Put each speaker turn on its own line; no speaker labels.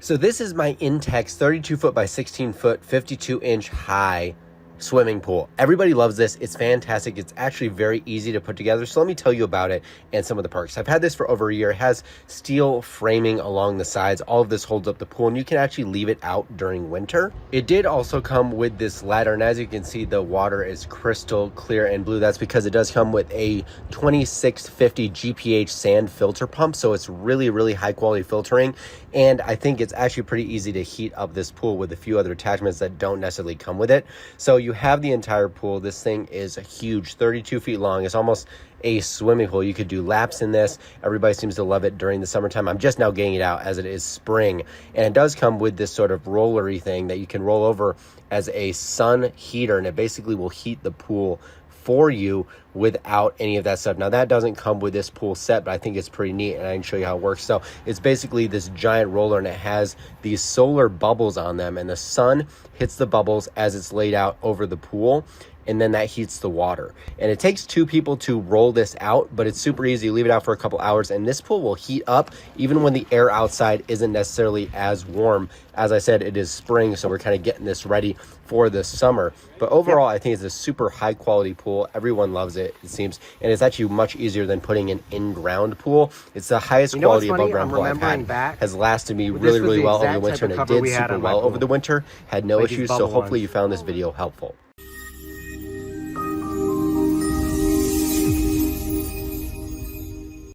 So this is my INTEX 32-foot by 16-foot, 52-inch high swimming pool. Everybody loves this. It's fantastic. It's actually very easy to put together. So let me tell you about it and some of the perks. I've had this for over a year. It has steel framing along the sides. All of this holds up the pool, and you can actually leave it out during winter. It did also come with this ladder, and as you can see, the water is crystal clear and blue. That's because it does come with a 2650 GPH sand filter pump. So it's really, really high quality filtering. And I think it's actually pretty easy to heat up this pool with a few other attachments that don't necessarily come with it. So you have the entire pool. This thing is huge, 32 feet long. It's almost a swimming pool. You could do laps in this. Everybody seems to love it during the summertime. I'm just now getting it out as it is spring. And it does come with this sort of rollery thing that you can roll over as a sun heater, and it basically will heat the pool for you without any of that stuff. Now that doesn't come with this pool set, but I think it's pretty neat, and I can show you how it works. So it's basically this giant roller, and it has these solar bubbles on them, and the sun hits the bubbles as it's laid out over the pool, and then that heats the water. And it takes two people to roll this out, but it's super easy. You leave it out for a couple hours, and this pool will heat up even when the air outside isn't necessarily as warm. As I said, it is spring, so we're kind of getting this ready for the summer. But overall, I think it's a super high quality pool. Everyone loves it, it seems, and it's actually much easier than putting an in-ground pool. It's the highest quality above ground pool I've had. Has lasted me really well over the winter, and it did super well over the winter. Had no issues, so hopefully you found this video helpful.